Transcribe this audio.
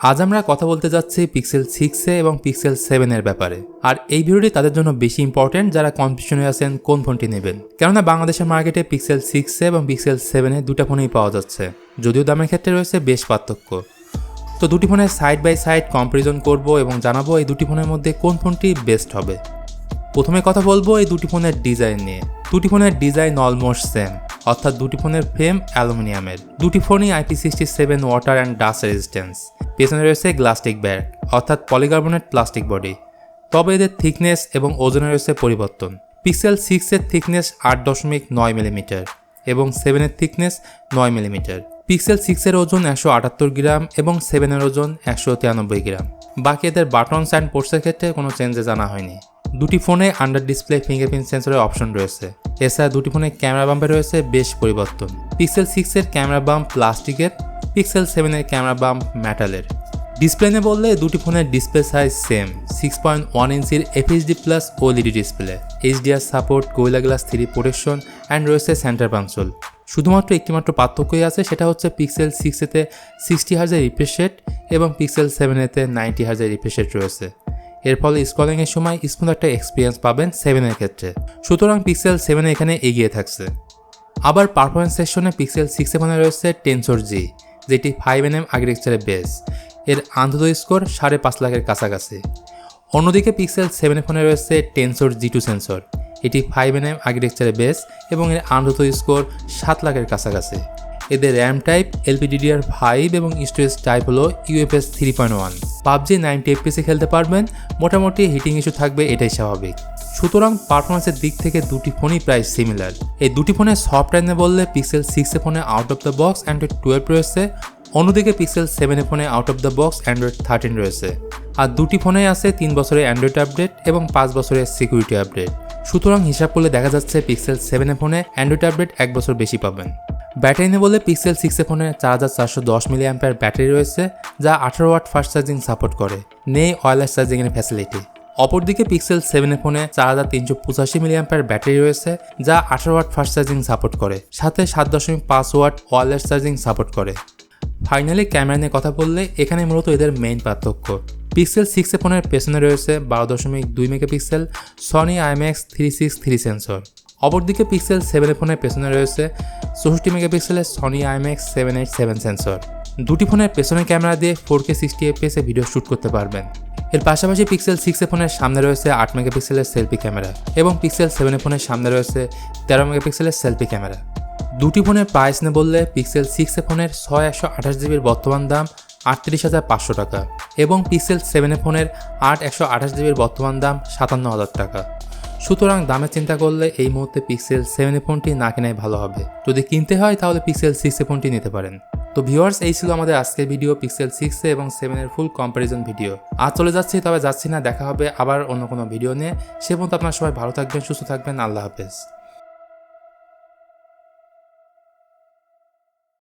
আজ আমরা কথা বলতে যাচ্ছি পিক্সেল 6 এবং পিক্সেল 7 এর ব্যাপারে। আর এই ভিডিওটি তাদের জন্য বেশি ইম্পর্টেন্ট যারা কনফিউশনে আছেন কোন ফোনটি নেবেন। কেননা বাংলাদেশের মার্কেটে পিক্সেল 6 এবং পিক্সেল 7 দুটো ফোনই পাওয়া যাচ্ছে, যদিও দামের ক্ষেত্রে রয়েছে বেশ পার্থক্য। তো দুটি ফোনের সাইড বাই সাইড কম্পারিজন করব এবং জানাবো এই দুটি ফোনের মধ্যে কোন ফোনটি বেস্ট হবে। প্রথমে কথা বলবো এই দুটি ফোনের ডিজাইন নিয়ে। দুটি ফোনের ডিজাইন অলমোস্ট সেম, অর্থাৎ দুটি ফোনের ফ্রেম অ্যালুমিনিয়ামের। দুটি ফোনই IP67 water and dust resistance. পেছনে রয়েছে গ্লাস্টিক ব্যাগ অর্থাৎ পলিকার্বনেট প্লাস্টিক বডি। তবে এদের থিকনেস এবং ওজনে রয়েছে পরিবর্তন। পিক্সেল 6 এর থিকনেস 8.9 মিলিমিটার এবং 7 এর থিকনেস 9 মিলিমিটার। পিক্সেল 6 এর ওজন 178 গ্রাম এবং 7 এর ওজন 193 গ্রাম। বাকি এদের বাটনস অ্যান্ড পোর্টসের ক্ষেত্রে কোনো চেঞ্জেস আনা হয়নি। দুটি ফোনে আন্ডার ডিসপ্লে ফিঙ্গারপ্রিন্ট সেন্সরের অপশন রয়েছে। এছাড়া দুটি ফোনে ক্যামেরা বাম্পে রয়েছে বেশ পরিবর্তন। পিক্সেল 6 এর ক্যামেরা বাম্প প্লাস্টিকের, পিক্সেল 7 এর ক্যামেরা বাম্প মেটালের। ডিসপ্লে নিয়ে বললে দুটি ফোনের ডিসপ্লে সাইজ সেম, 6.1 ইঞ্চির FHD+ OLED display, HDR support, gorilla glass 3 protection and রয়েছে সেন্টার কনসোল। শুধুমাত্র একটিমাত্র পার্থক্যই আছে, সেটা হচ্ছে পিক্সেল 6 এতে 60 হার্জের রিফ্রেশ রেট এবং পিক্সেল 7 এতে 90 হার্জের রিফ্রেশ রেট রয়েছে। এর ফলে স্ক্রলিংয়ের সময় স্মুথ একটা এক্সপিরিয়েন্স পাবেন 7 এর ক্ষেত্রে। সুতরাং পিক্সেল 7 এখানে এগিয়ে থাকছে। আবার পারফরমেন্স সেকশনে পিক্সেল 6 ফোনে রয়েছে টেনসর জি, যেটি 5nm আর্কিটেকচারের বেস। এর আন্তত স্কোর 5.5 লাখের কাছাকাছি। অন্যদিকে পিক্সেল 7 ফোনে রয়েছে টেনসর G2 সেন্সর। এটি 5nm আর্কিটেকচারের বেস এবং এর আন্তত স্কোর 7 লাখের কাছাকাছি। এদের র্যাম টাইপ LPDDR5 এবং স্টোরেজ টাইপ হলো UFS 3.1। PUBG 90 FPS খেলতে পারবেন, মোটামুটি হিটিং ইস্যু থাকবে, এটাই স্বাভাবিক। সুতরাং পারফরমেন্সের দিক থেকে দুটি ফোনই প্রায় সিমিলার। এই দুটি ফোনের সফটওয়্যার নিয়ে বললে পিক্সেল 6 ফোনে out of the box Android 12 রয়েছে, অন্যদিকে পিক্সেল 7 ফোনে out of the box Android 13 রয়েছে। আর দুটি ফোনেই আছে 3 বছরের অ্যান্ড্রয়েড আপডেট এবং 5 বছরের সিকিউরিটি আপডেট। সুতরাং হিসাব করলে দেখা যাচ্ছে পিক্সেল 7 ফোনে অ্যান্ড্রয়েড আপডেট 1 বছর বেশি পাবেন। ব্যাটারি নিয়ে বলে পিক্সেল 6 ফোনে 4410 mAh ব্যাটারি রয়েছে, যা 18 ওয়াট ফাস্ট চার্জিং সাপোর্ট করে, নেই ওয়্যারলেস চার্জিং এর ফ্যাসিলিটি। অপরদিকে পিক্সেল 7 ফোনে 4385 mAh ব্যাটারি রয়েছে, যা 18 ওয়াট ফাস্ট চার্জিং সাপোর্ট করে, সাথে 7.5 ওয়াট ওয়্যারলেস চার্জিং সাপোর্ট করে। ফাইনালি ক্যামেরা নিয়ে কথা বললে এখানে মূলত এদের মেইন পার্থক্য। পিক্সেল 6 ফোনের পেছনে রয়েছে 12.2 মেগাপিক্সেল সনি IMX363 সেন্সর। অপরদিকে পিক্সেল 7 ফোনের পেছনে রয়েছে 64 মেগাপিক্সেলের সনি IMX787 সেন্সর। দুটি ফোনের পেছনের ক্যামেরা দিয়ে 4K 60 fps ভিডিও শ্যুট করতে পারবেন। এর পাশাপাশি পিক্সেল 6 ফোনের সামনে রয়েছে 8 মেগাপিক্সেলের সেলফি ক্যামেরা এবং পিক্সেল 7 ফোনের সামনে রয়েছে 13 মেগাপিক্সেলের সেলফি ক্যামেরা। দুটি ফোনের প্রাইস নিয়ে বললে পিক্সেল 6 ফোনের 128GB বর্তমান দাম 38,500 টাকা এবং পিক্সেল 7 ফোনের 128GB বর্তমান দাম 57,000 টাকা। সুতরাং দামের চিন্তা করলে এই মুহূর্তে পিক্সেল 7 ফোনটি না কেনাই ভালো হবে। যদি কিনতে হয় তাহলে পিক্সেল 6 ফোনটি নিতে পারেন। তো ভিউয়ার্স, এই ছিল আমাদের আজকের ভিডিও পিক্সেল 6 এবং 7 এর ফুল কম্প্যারিজন ভিডিও। আজ চলে যাচ্ছি, তবে যাচ্ছি না, দেখা হবে আবার অন্য কোনো ভিডিও নিয়ে। সে পর্যন্ত আপনারা সবাই ভালো থাকবেন, সুস্থ থাকবেন। আল্লাহ হাফেজ।